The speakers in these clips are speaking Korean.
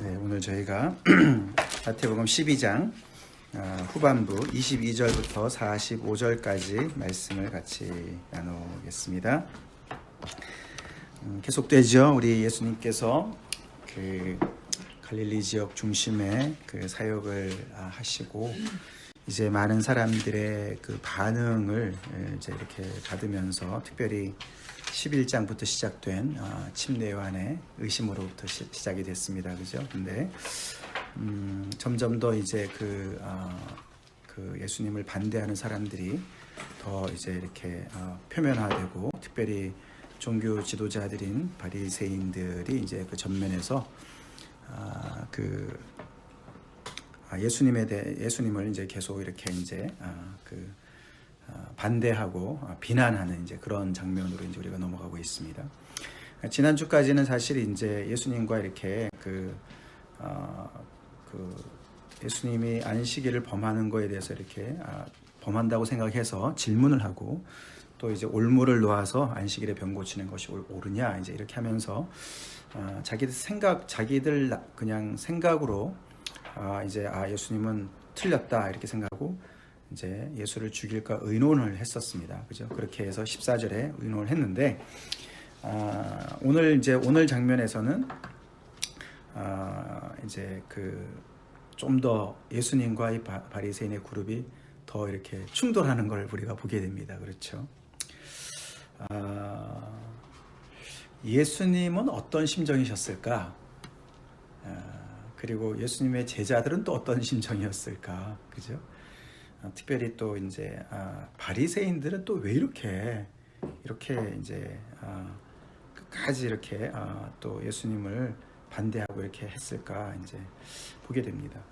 네, 오늘 저희가 마태복음 12장 후반부 22절부터 45절까지 말씀을 같이 나누겠습니다. 계속되죠. 우리 예수님께서 그 갈릴리 지역 중심에 그 사역을 하시고 이제 많은 사람들의 그 반응을 이제 이렇게 받으면서 특별히 11장부터 시작된 침례요한의 의심으로부터 시작이 됐습니다. 그죠? 근데 점점 더 이제 그 예수님을 반대하는 사람들이 더 이제 이렇게 표면화되고, 특별히 종교 지도자들인 바리새인들이 이제 그 전면에서 예수님을 이제 계속 이렇게 이제 반대하고 비난하는 이제 그런 장면으로 이제 우리가 넘어가고 있습니다. 지난주까지는 사실 이제 예수님과 이렇게 예수님이 안식일을 범하는 거에 대해서 이렇게 범한다고 생각해서 질문을 하고, 또 이제 올무를 놓아서 안식일에 병 고치는 것이 옳으냐 이제 이렇게 하면서 자기들 그냥 생각으로 이제 예수님은 틀렸다 이렇게 생각하고 이제 예수를 죽일까 의논을 했었습니다. 그죠? 그렇게 해서 14절에 의논을 했는데, 오늘 장면에서는 이제 좀 더 예수님과 이 바리새인의 그룹이 더 이렇게 충돌하는 걸 우리가 보게 됩니다. 그렇죠? 예수님은 어떤 심정이셨을까? 그리고 예수님의 제자들은 또 어떤 심정이었을까? 그죠? 특별히 또 이제 바리새인들은 또 왜 이렇게 이제 끝까지 이렇게 또 예수님을 반대하고 이렇게 했을까 이제 보게 됩니다.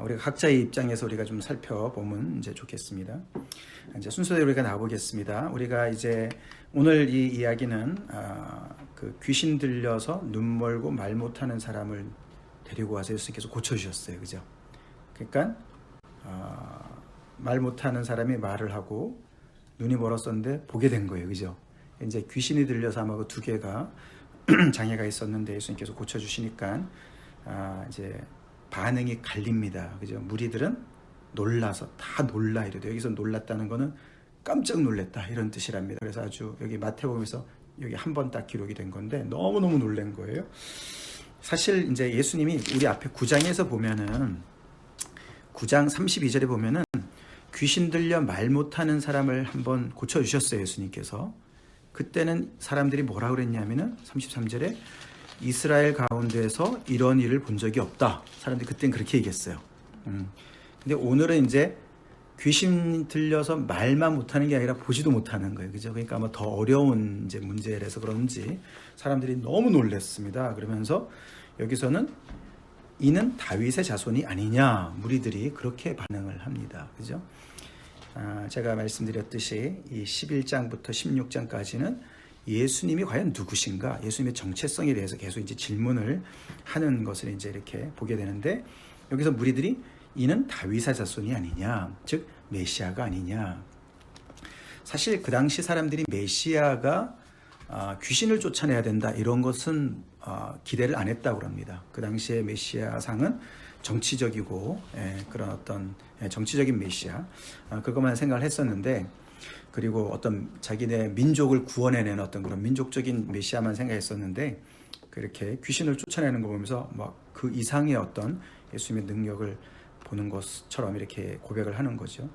우리가 각자의 입장에서 우리가 좀 살펴보면 이제 좋겠습니다. 이제 순서대로 우리가 나와보겠습니다. 우리가 이제 오늘 이 이야기는 그 귀신 들려서 눈 멀고 말 못하는 사람을 데리고 와서 예수님께서 고쳐주셨어요. 그죠? 그러니까 말 못하는 사람이 말을 하고 눈이 멀었었는데 보게 된 거예요. 그죠? 이제 귀신이 들려서 아마 그 두 개가 장애가 있었는데 예수님께서 고쳐주시니까 이제 반응이 갈립니다. 그죠? 무리들은 놀라서 다 놀라 이래도, 여기서 놀랐다는 거는 깜짝 놀랐다 이런 뜻이랍니다. 그래서 아주 여기 마태복음에서 여기 한 번 딱 기록이 된 건데 너무너무 놀란 거예요. 사실 이제 예수님이 우리 앞에 9장에서 보면은 9장 32절에 보면은 귀신 들려 말 못하는 사람을 한번 고쳐주셨어요. 예수님께서. 그때는 사람들이 뭐라 그랬냐면은 33절에 이스라엘 가운데서 이런 일을 본 적이 없다. 사람들이 그때는 그렇게 얘기했어요. 근데 오늘은 이제 귀신 들려서 말만 못하는 게 아니라 보지도 못하는 거예요. 그죠? 그러니까 아마 더 어려운 이제 문제라서 그런지 사람들이 너무 놀랐습니다. 그러면서 여기서는 이는 다윗의 자손이 아니냐, 무리들이 그렇게 반응을 합니다. 그죠? 제가 말씀드렸듯이 이 11장부터 16장까지는 예수님이 과연 누구신가, 예수님의 정체성에 대해서 계속 이제 질문을 하는 것을 이제 이렇게 보게 되는데, 여기서 무리들이 이는 다윗의 자손이 아니냐, 즉 메시아가 아니냐. 사실 그 당시 사람들이 메시아가 귀신을 쫓아내야 된다 이런 것은 기대를 안 했다고 합니다. 그 당시에 메시아상은 정치적이고 그런 어떤 정치적인 메시아, 그것만 생각을 했었는데, 그리고 어떤 자기네 민족을 구원해내는 어떤 그런 민족적인 메시아만 생각했었는데, 그렇게 귀신을 쫓아내는 거 보면서 막 그 이상의 어떤 예수님의 능력을 보는 것처럼 이렇게 고백을 하는 거죠.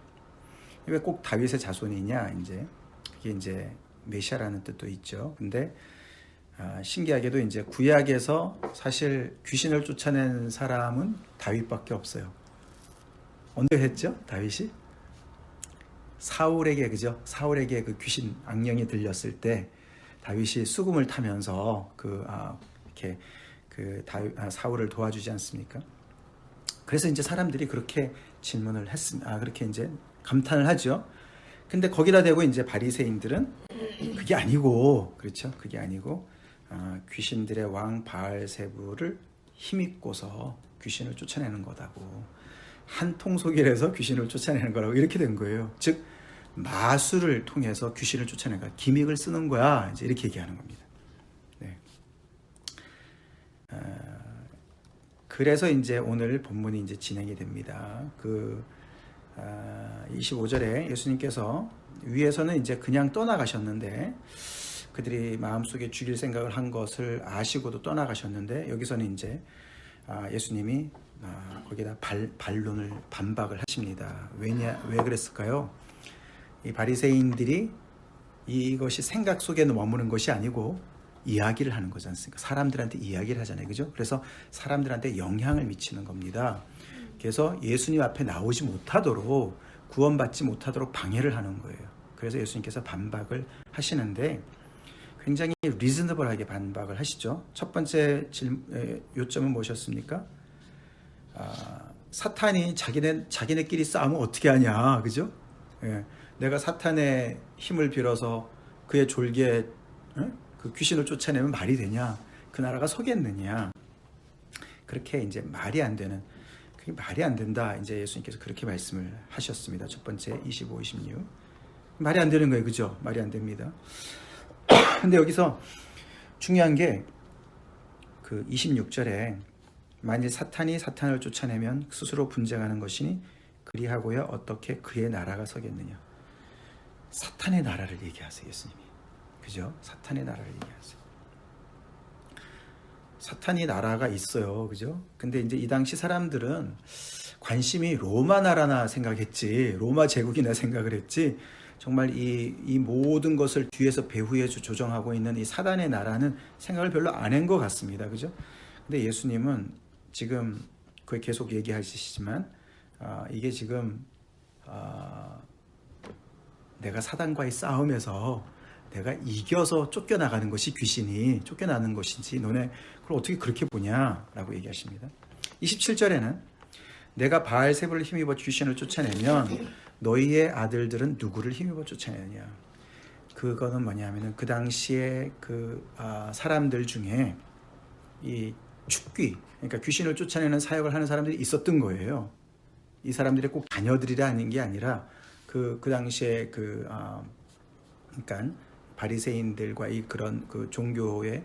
왜 꼭 다윗의 자손이냐, 이제 그게 이제 메시아라는 뜻도 있죠. 근데 신기하게도 이제 구약에서 사실 귀신을 쫓아낸 사람은 다윗밖에 없어요. 언제 했죠? 다윗이? 사울에게, 그죠? 사울에게 그 귀신 악령이 들렸을 때 다윗이 수금을 타면서 이렇게 사울을 도와주지 않습니까? 그래서 이제 사람들이 그렇게 질문을 했습니다. 그렇게 이제 감탄을 하죠. 근데 거기다 대고 이제 바리새인들은 그게 아니고, 그렇죠? 그게 아니고 귀신들의 왕 바알세불을 힘입고서 귀신을 쫓아내는 거다고, 한 통속일에서 귀신을 쫓아내는 거라고 이렇게 된 거예요. 즉 마술을 통해서 귀신을 쫓아내는 거야. 기믹을 쓰는 거야. 이제 이렇게 얘기하는 겁니다. 네. 그래서 이제 오늘 본문이 이제 진행이 됩니다. 25절에 예수님께서 위에서는 이제 그냥 떠나가셨는데 그들이 마음속에 죽일 생각을 한 것을 아시고도 떠나가셨는데 여기서는 이제 예수님이 거기다 반론을 반박을 하십니다. 왜 그랬을까요? 이 바리새인들이 이것이 생각 속에 머무는 것이 아니고 이야기를 하는 거지 않습니까? 사람들한테 이야기를 하잖아요. 그죠? 그래서 사람들한테 영향을 미치는 겁니다. 그래서 예수님 앞에 나오지 못하도록 구원받지 못하도록 방해를 하는 거예요. 그래서 예수님께서 반박을 하시는데 굉장히 리즈너블하게 반박을 하시죠. 첫 번째 요점은 무엇이었습니까? 사탄이 자기네끼리 싸우면 어떻게 하냐, 그죠? 예, 내가 사탄의 힘을 빌어서 그의 졸기에 그 귀신을 쫓아내면 말이 되냐? 그 나라가 서겠느냐? 그렇게 이제 말이 안 되는, 그게 말이 안 된다. 이제 예수님께서 그렇게 말씀을 하셨습니다. 첫 번째 25, 26 말이 안 되는 거예요, 그죠? 말이 안 됩니다. 근데 여기서 중요한 게 그 26절에 만일 사탄이 사탄을 쫓아내면 스스로 분쟁하는 것이니 그리하고야 어떻게 그의 나라가 서겠느냐. 사탄의 나라를 얘기하세요, 예수님이. 그죠? 사탄의 나라를 얘기하세요. 사탄이 나라가 있어요, 그죠? 근데 이제 이 당시 사람들은 관심이 로마 나라나 생각했지, 로마 제국이나 생각을 했지, 정말 이 모든 것을 뒤에서 배후에 조정하고 있는 이 사단의 나라는 생각을 별로 안 한 것 같습니다, 그죠? 근데 예수님은 지금 그걸 계속 얘기하시지만 이게 지금 내가 사단과의 싸움에서 내가 이겨서 쫓겨나가는 것이 귀신이 쫓겨나는 것인지 너네 그걸 어떻게 그렇게 보냐라고 얘기하십니다. 27절에는 내가 바알세불을 힘입어 귀신을 쫓아내면 너희의 아들들은 누구를 힘입어 쫓아내느냐. 그거는 뭐냐면은 그 당시에 사람들 중에 이 축귀, 그러니까 귀신을 쫓아내는 사역을 하는 사람들이 있었던 거예요. 이 사람들이 꼭 자녀들이라 하는 게 아니라 그 당시에 그러니까 바리새인들과 이 그런 그 종교의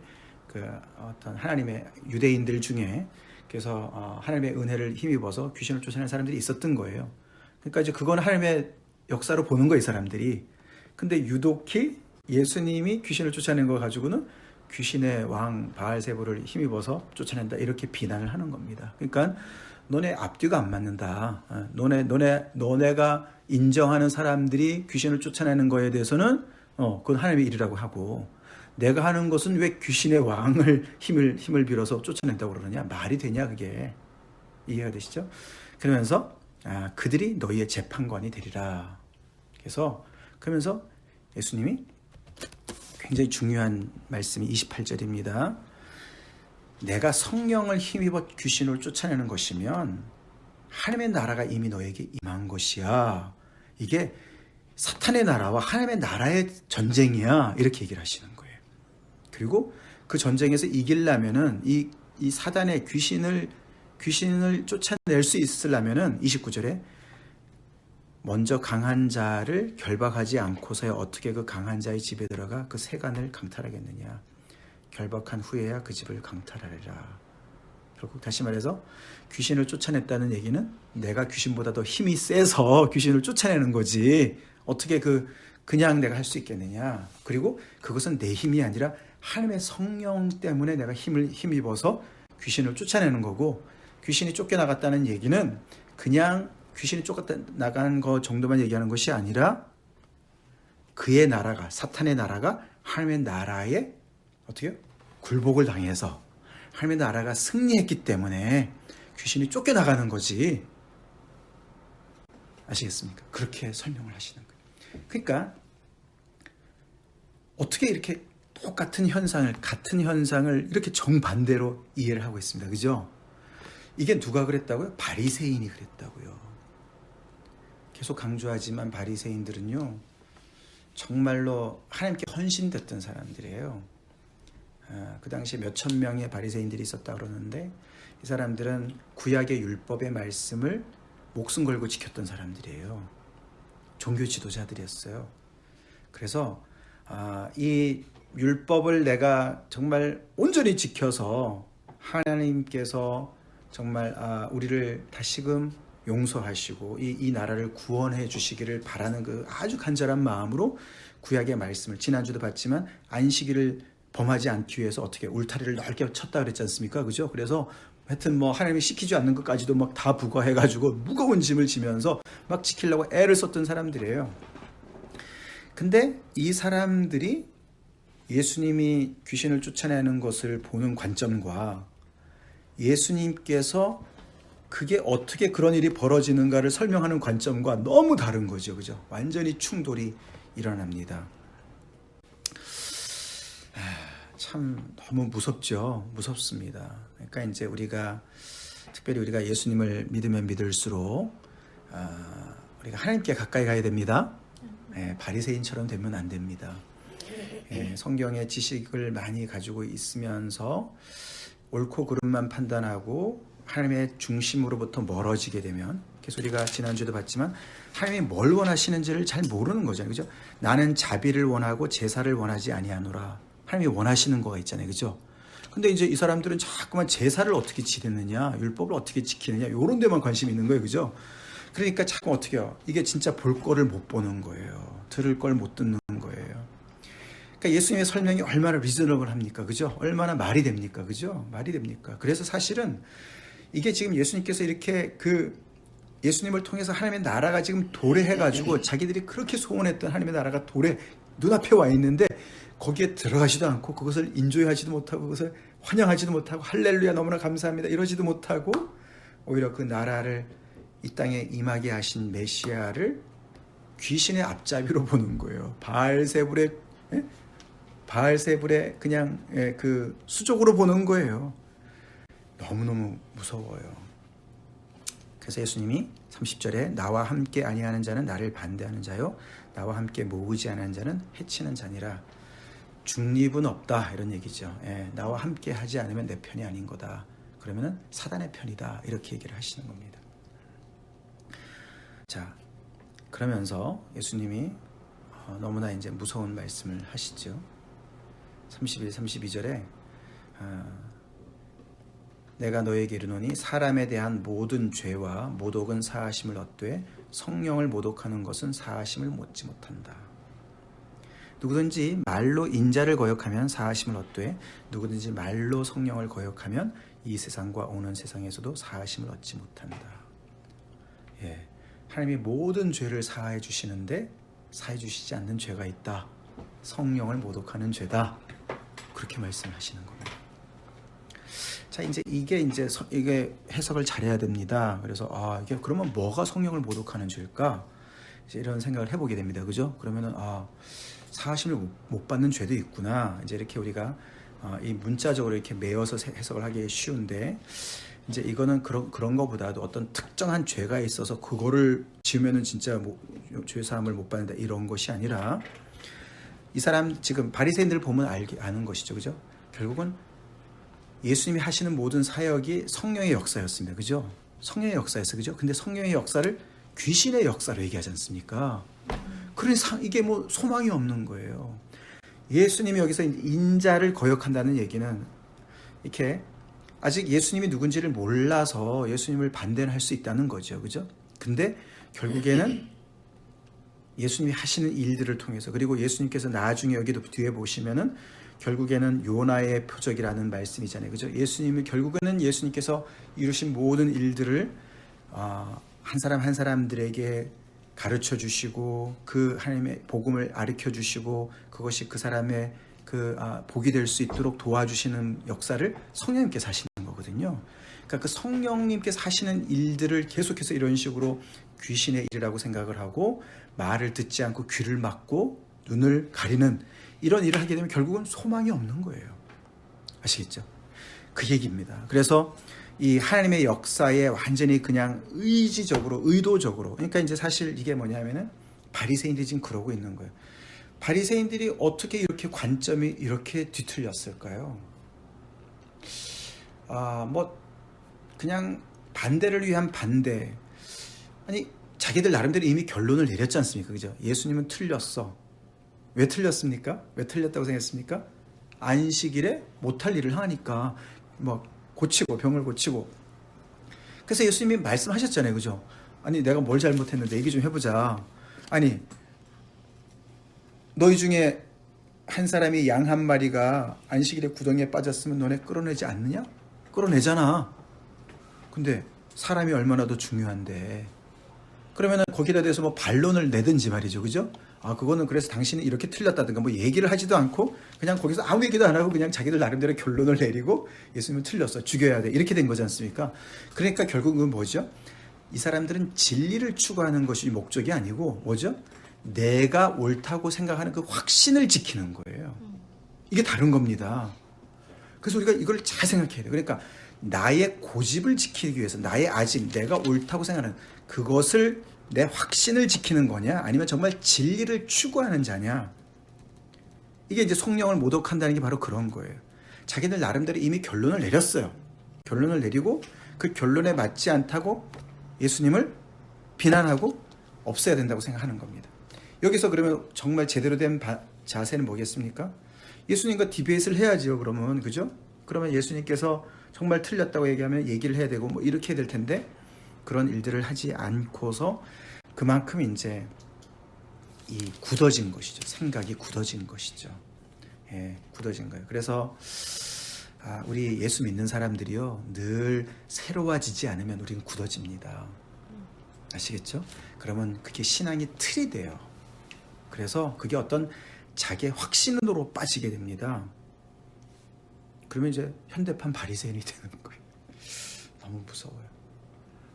어떤 하나님의 유대인들 중에 그래서 하나님의 은혜를 힘입어서 귀신을 쫓아내는 사람들이 있었던 거예요. 그러니까 이제 그건 하나님의 역사로 보는 거예요, 이 사람들이. 근데 유독히 예수님이 귀신을 쫓아낸 거 가지고는 귀신의 왕 바알세불을 힘입어서 쫓아낸다 이렇게 비난을 하는 겁니다. 그러니까 너네 앞뒤가 안 맞는다. 너네가 인정하는 사람들이 귀신을 쫓아내는 거에 대해서는 그건 하나님의 일이라고 하고 내가 하는 것은 왜 귀신의 왕을 힘을 빌어서 쫓아낸다고 그러느냐. 말이 되냐 그게. 이해가 되시죠? 그러면서 그들이 너희의 재판관이 되리라. 그러면서 예수님이 굉장히 중요한 말씀이 28절입니다. 내가 성령을 힘입어 귀신을 쫓아내는 것이면 하나님의 나라가 이미 너에게 임한 것이야. 이게 사탄의 나라와 하나님의 나라의 전쟁이야. 이렇게 얘기를 하시는 거예요. 그리고 그 전쟁에서 이기려면은 이 사단의 귀신을 쫓아낼 수 있으려면은 29절에 먼저 강한 자를 결박하지 않고서야 어떻게 그 강한 자의 집에 들어가 그 세간을 강탈하겠느냐. 결박한 후에야 그 집을 강탈하리라. 결국 다시 말해서 귀신을 쫓아냈다는 얘기는 내가 귀신보다 더 힘이 세서 귀신을 쫓아내는 거지. 어떻게 그냥 내가 할 수 있겠느냐. 그리고 그것은 내 힘이 아니라 하나님의 성령 때문에 내가 힘입어서 귀신을 쫓아내는 거고, 귀신이 쫓겨나갔다는 얘기는 그냥 귀신이 쫓겨나간 거 정도만 얘기하는 것이 아니라 그의 나라가, 사탄의 나라가 하나님의 나라에 어떻게 굴복을 당해서 하나님의 나라가 승리했기 때문에 귀신이 쫓겨나가는 거지. 아시겠습니까? 그렇게 설명을 하시는 거예요. 그러니까 어떻게 이렇게 같은 현상을 이렇게 정반대로 이해를 하고 있습니다. 그죠? 이게 누가 그랬다고요? 바리새인이 그랬다고요. 계속 강조하지만 바리새인들은요, 정말로 하나님께 헌신됐던 사람들이에요. 그 당시에 몇천 명의 바리새인들이 있었다 그러는데 이 사람들은 구약의 율법의 말씀을 목숨 걸고 지켰던 사람들이에요. 종교 지도자들이었어요. 그래서 이 율법을 내가 정말 온전히 지켜서 하나님께서 정말 우리를 다시금 용서하시고 이 나라를 구원해 주시기를 바라는 그 아주 간절한 마음으로 구약의 말씀을 지난주도 봤지만 안식일을 범하지 않기 위해서 어떻게 울타리를 넓게 쳤다 그랬지 않습니까? 그죠? 그래서 하여튼 뭐 하나님이 시키지 않는 것까지도 막 다 부과해가지고 무거운 짐을 지면서 막 지키려고 애를 썼던 사람들이에요. 근데 이 사람들이 예수님이 귀신을 쫓아내는 것을 보는 관점과 예수님께서 그게 어떻게 그런 일이 벌어지는가를 설명하는 관점과 너무 다른 거죠. 그죠? 완전히 충돌이 일어납니다. 참 너무 무섭죠. 무섭습니다. 그러니까 이제 특별히 우리가 예수님을 믿으면 믿을수록 우리가 하나님께 가까이 가야 됩니다. 바리새인처럼 되면 안 됩니다. 성경의 지식을 많이 가지고 있으면서 옳고 그름만 판단하고 하나님의 중심으로부터 멀어지게 되면, 그래서 우리가 지난주에도 봤지만 하나님이 뭘 원하시는지를 잘 모르는 거잖아요. 그죠? 나는 자비를 원하고 제사를 원하지 아니하노라. 하나님이 원하시는 거가 있잖아요. 그죠? 근데 이제 이 사람들은 자꾸만 제사를 어떻게 지내느냐, 율법을 어떻게 지키느냐, 이런 데만 관심이 있는 거예요. 그죠? 그러니까 자꾸 어떻게 해요? 이게 진짜 볼 거를 못 보는 거예요. 들을 걸 못 듣는 거예요. 그러니까 예수님의 설명이 얼마나 리저너블 합니까? 그죠? 얼마나 말이 됩니까? 그죠? 말이 됩니까? 그래서 사실은 이게 지금 예수님께서 이렇게 예수님을 통해서 하나님의 나라가 지금 도래해가지고 자기들이 그렇게 소원했던 하나님의 나라가 눈앞에 와 있는데 거기에 들어가지도 않고 그것을 인조하지도 못하고 그것을 환영하지도 못하고 할렐루야 너무나 감사합니다 이러지도 못하고 오히려 그 나라를 이 땅에 임하게 하신 메시아를 귀신의 앞잡이로 보는 거예요. 바알세불의 그냥 그 수족으로 보는 거예요. 너무너무 무서워요. 그래서 예수님이 30절에 나와 함께 아니하는 자는 나를 반대하는 자요 나와 함께 모으지 않은 자는 해치는 자니라. 중립은 없다 이런 얘기죠. 나와 함께 하지 않으면 내 편이 아닌 거다. 그러면은 사단의 편이다 이렇게 얘기를 하시는 겁니다. 자, 그러면서 예수님이 너무나 이제 무서운 말씀을 하시죠. 31, 32절에 내가 너에게 이르노니 사람에 대한 모든 죄와 모독은 사하심을 얻되 성령을 모독하는 것은 사하심을 얻지 못한다. 누구든지 말로 인자를 거역하면 사하심을 얻되 누구든지 말로 성령을 거역하면 이 세상과 오는 세상에서도 사하심을 얻지 못한다. 하나님이 모든 죄를 사하해 주시는데 사해 주시지 않는 죄가 있다. 성령을 모독하는 죄다. 그렇게 말씀하시는 겁니다. 자, 이게 해석을 잘해야 됩니다. 그래서 이게 그러면 뭐가 성령을 모독하는 죄일까? 이제 이런 생각을 해보게 됩니다. 그죠? 그러면은 사하심을 못 받는 죄도 있구나. 이제 이렇게 우리가 이 문자적으로 이렇게 매어서 해석을 하기 쉬운데 이제 이거는 그런 거보다도 어떤 특정한 죄가 있어서 그거를 지으면은 진짜 죄 사함을 못 받는다 이런 것이 아니라 이 사람 지금 바리새인들을 보면 아는 것이죠. 그죠? 결국은 예수님이 하시는 모든 사역이 성령의 역사였습니다. 그죠? 성령의 역사였어요. 그죠? 근데 성령의 역사를 귀신의 역사로 얘기하지 않습니까? 그래서 이게 소망이 없는 거예요. 예수님이 여기서 인자를 거역한다는 얘기는 이렇게 아직 예수님이 누군지를 몰라서 예수님을 반대는 할 수 있다는 거죠. 그죠? 근데 결국에는 예수님이 하시는 일들을 통해서 그리고 예수님께서 나중에 여기도 뒤에 보시면은 결국에는 요나의 표적이라는 말씀이잖아요. 그죠? 결국에는 예수님께서 이루신 모든 일들을 한 사람 한 사람들에게 가르쳐 주시고 그 하나님의 복음을 가르쳐 주시고 그것이 그 사람의 복이 될 수 있도록 도와주시는 역사를 성령님께서 하시는 거거든요. 그러니까 그 성령님께서 하시는 일들을 계속해서 이런 식으로 귀신의 일이라고 생각을 하고 말을 듣지 않고 귀를 막고 눈을 가리는 이런 일을 하게 되면 결국은 소망이 없는 거예요. 아시겠죠? 그 얘기입니다. 그래서 이 하나님의 역사에 완전히 그냥 의도적으로 그러니까 이제 사실 이게 뭐냐면은 바리새인들이 지금 그러고 있는 거예요. 바리새인들이 어떻게 이렇게 관점이 이렇게 뒤틀렸을까요? 그냥 반대를 위한 반대. 아니 자기들 나름대로 이미 결론을 내렸지 않습니까? 그죠? 예수님은 틀렸어. 왜 틀렸습니까? 왜 틀렸다고 생각했습니까? 안식일에 못할 일을 하니까 고치고 병을 고치고 그래서 예수님이 말씀하셨잖아요. 그죠? 아니 내가 뭘 잘못했는데 얘기 좀 해보자. 아니 너희 중에 한 사람이 양 한 마리가 안식일에 구덩이에 빠졌으면 너네 끌어내지 않느냐? 끌어내잖아. 근데 사람이 얼마나 더 중요한데. 그러면은 거기다 대해서 뭐 반론을 내든지 말이죠. 그죠? 아, 그거는 그래서 당신이 이렇게 틀렸다든가 뭐 얘기를 하지도 않고 그냥 거기서 아무 얘기도 안 하고 그냥 자기들 나름대로 결론을 내리고 예수님은 틀렸어. 죽여야 돼. 이렇게 된 거지 않습니까? 그러니까 결국은 뭐죠? 이 사람들은 진리를 추구하는 것이 목적이 아니고 뭐죠? 내가 옳다고 생각하는 그 확신을 지키는 거예요. 이게 다른 겁니다. 그래서 우리가 이걸 잘 생각해야 돼요. 그러니까 나의 고집을 지키기 위해서 나의 아직 내가 옳다고 생각하는 그것을 내 확신을 지키는 거냐 아니면 정말 진리를 추구하는 자냐. 이게 이제 성령을 모독한다는 게 바로 그런 거예요. 자기들 나름대로 이미 결론을 내렸어요. 결론을 내리고 그 결론에 맞지 않다고 예수님을 비난하고 없애야 된다고 생각하는 겁니다. 여기서 그러면 정말 제대로 된 자세는 뭐겠습니까? 예수님과 디베이트를 해야죠. 그러면 그죠? 그러면 예수님께서 정말 틀렸다고 얘기하면 얘기를 해야 되고 뭐 이렇게 해야 될 텐데 그런 일들을 하지 않고서 그만큼 이제 이 굳어진 것이죠. 생각이 굳어진 것이죠. 예, 굳어진 거예요. 그래서 우리 예수 믿는 사람들이요 늘 새로워지지 않으면 우리는 굳어집니다. 아시겠죠? 그러면 그게 신앙이 틀이 돼요. 그래서 그게 어떤 자기의 확신으로 빠지게 됩니다. 그러면 이제 현대판 바리새인이 되는 거예요. 너무 무서워요.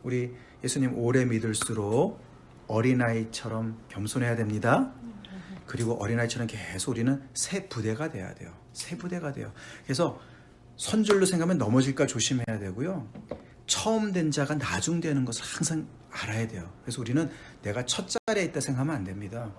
우리 예수님 오래 믿을수록 어린아이처럼 겸손해야 됩니다. 그리고 어린아이처럼 계속 우리는 새 부대가 돼야 돼요. 새 부대가 돼요. 그래서 선줄로 생각하면 넘어질까 조심해야 되고요. 처음 된 자가 나중되는 것을 항상 알아야 돼요. 그래서 우리는 내가 첫 자리에 있다 생각하면 안 됩니다.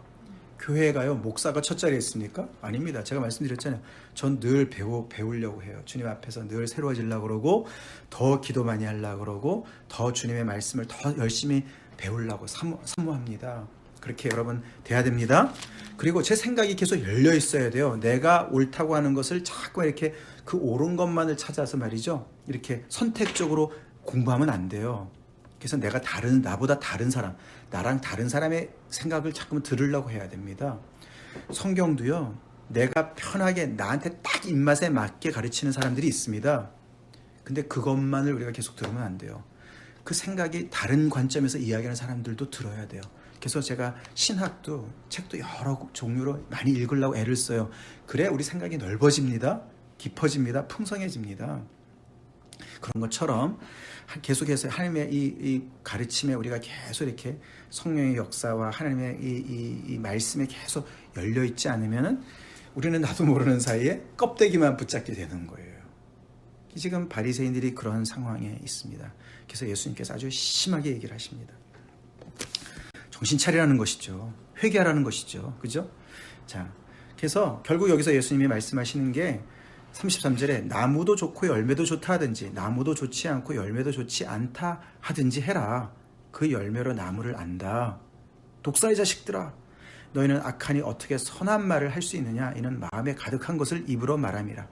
교회에 가요. 목사가 첫 자리에 있습니까? 아닙니다. 제가 말씀드렸잖아요. 전 늘 배우려고 해요. 주님 앞에서 늘 새로워지려고 그러고 더 기도 많이 하려고 그러고 더 주님의 말씀을 더 열심히 배우려고 사모합니다. 그렇게 여러분 돼야 됩니다. 그리고 제 생각이 계속 열려 있어야 돼요. 내가 옳다고 하는 것을 자꾸 이렇게 그 옳은 것만을 찾아서 말이죠. 이렇게 선택적으로 공부하면 안 돼요. 그래서 내가 나보다 다른 사람, 나랑 다른 사람의 생각을 자꾸 들으려고 해야 됩니다. 성경도요, 내가 편하게 나한테 딱 입맛에 맞게 가르치는 사람들이 있습니다. 근데 그것만을 우리가 계속 들으면 안 돼요. 그 생각이 다른 관점에서 이야기하는 사람들도 들어야 돼요. 그래서 제가 신학도 책도 여러 종류로 많이 읽으려고 애를 써요. 그래야 우리 생각이 넓어집니다. 깊어집니다. 풍성해집니다. 그런 것처럼 계속해서 하나님의 이 가르침에 우리가 계속 이렇게 성령의 역사와 하나님의 이 말씀에 계속 열려 있지 않으면은 우리는 나도 모르는 사이에 껍데기만 붙잡게 되는 거예요. 지금 바리새인들이 그런 상황에 있습니다. 그래서 예수님께서 아주 심하게 얘기를 하십니다. 정신 차리라는 것이죠. 회개하라는 것이죠. 그죠? 자, 그래서 결국 여기서 예수님이 말씀하시는 게 33절에 나무도 좋고 열매도 좋다 하든지 나무도 좋지 않고 열매도 좋지 않다 하든지 해라. 그 열매로 나무를 안다. 독사의 자식들아, 너희는 악하니 어떻게 선한 말을 할 수 있느냐? 이는 마음에 가득한 것을 입으로 말함이라.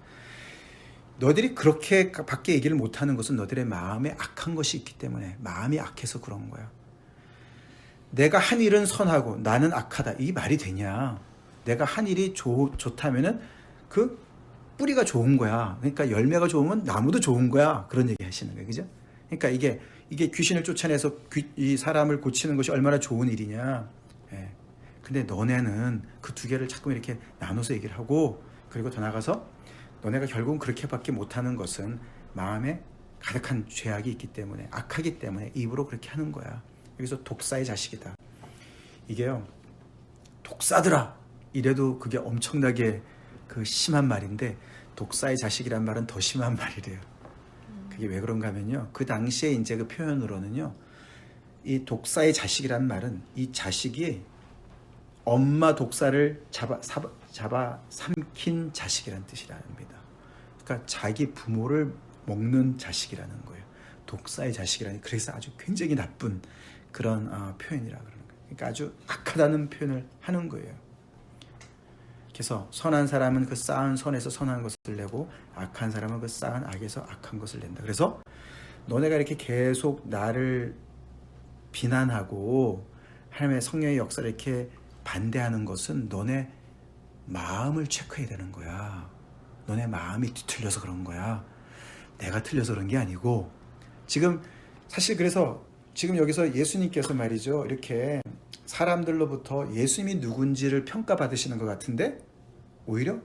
너희들이 그렇게 밖에 얘기를 못하는 것은 너희들의 마음에 악한 것이 있기 때문에, 마음이 악해서 그런 거야. 내가 한 일은 선하고 나는 악하다, 이 말이 되냐? 내가 한 일이 좋다면은 그 뿌리가 좋은 거야. 그러니까 열매가 좋으면 나무도 좋은 거야. 그런 얘기 하시는 거예요. 그죠? 그러니까 이게 귀신을 쫓아내서 이 사람을 고치는 것이 얼마나 좋은 일이냐. 예. 근데 너네는 그 두 개를 자꾸 이렇게 나눠서 얘기를 하고, 그리고 더 나가서 너네가 결국은 그렇게밖에 못하는 것은 마음에 가득한 죄악이 있기 때문에, 악하기 때문에 입으로 그렇게 하는 거야. 여기서 독사의 자식이다. 이게요, 독사들아 이래도 그게 엄청나게 그 심한 말인데, 독사의 자식이란 말은 더 심한 말이래요. 그게 왜 그런가 하면요, 그 당시에 이제 그 표현으로는요, 이 독사의 자식이란 말은 이 자식이 엄마 독사를 잡아 삼킨 자식이라는 뜻이랍니다. 그러니까 자기 부모를 먹는 자식이라는 거예요. 독사의 자식이라니. 그래서 아주 굉장히 나쁜 그런 표현이라 그러는 거예요. 그러니까 아주 악하다는 표현을 하는 거예요. 그래서 선한 사람은 그 쌓은 선에서 선한 것을 내고, 악한 사람은 그 쌓은 악에서 악한 것을 낸다. 그래서 너네가 이렇게 계속 나를 비난하고 하나님의 성령의 역사를 이렇게 반대하는 것은 너네 마음을 체크해야 되는 거야. 너네 마음이 뒤틀려서 그런 거야. 내가 틀려서 그런 게 아니고. 지금 사실 그래서 지금 여기서 예수님께서 말이죠, 이렇게 사람들로부터 예수님이 누군지를 평가받으시는 것 같은데 오히려